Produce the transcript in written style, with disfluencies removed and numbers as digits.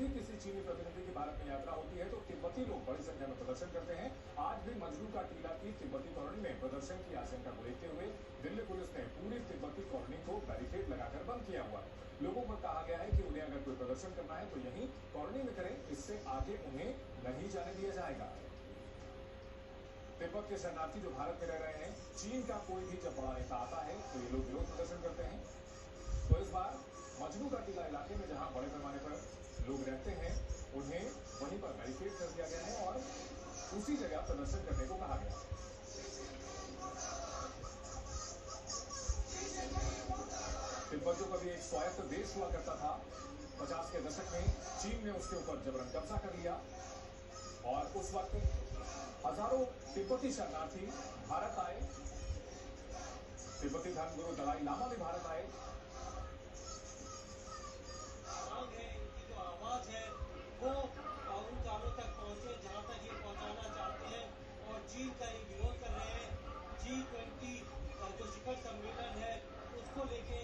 भी किसी चीनी प्रतिनिधि की भारत में यात्रा होती है तो तिब्बती लोग बड़ी संख्या में प्रदर्शन करते हैं। आज भी मजनू का टीला की तिब्बती कॉलोनी में प्रदर्शन की आशंका को देखते हुए दिल्ली पुलिस ने पूरी तिब्बती कॉलोनी को बैरिकेड लगाकर बंद किया हुआ है। लोगों को कहा गया है कि उन्हें अगर कोई प्रदर्शन करना है तो यही कॉलोनी में करें, इससे आगे उन्हें नहीं जाने दिया जाएगा। तिब्बत के शरणार्थी जो भारत में रह रहे हैं, चीन का कोई भी जब बड़ा नेता आता है तो ये लोग विरोध प्रदर्शन करते हैं। तो इस बार मजनू का टीला इलाके में जहां बड़े पैमाने पर लोग रहते हैं, उन्हें वहीं पर बैरिकेड कर दिया गया है और उसी जगह प्रदर्शन करने को कहा गया। तिब्बत जो कभी एक स्वायत्त देश हुआ करता था, 50 के दशक में चीन ने उसके ऊपर जबरन कब्जा कर लिया और उस वक्त हजारों तिब्बती शरणार्थी भारत आए। तिब्बती धर्मगुरु दलाई लामा भी भारत आए। इनकी जो आवाज है वो उन कानों तक पहुंचे जहां तक ये पहुंचाना चाहते हैं और चीन का ये विरोध कर रहे हैं। G20 जो शिखर सम्मेलन है उसको लेके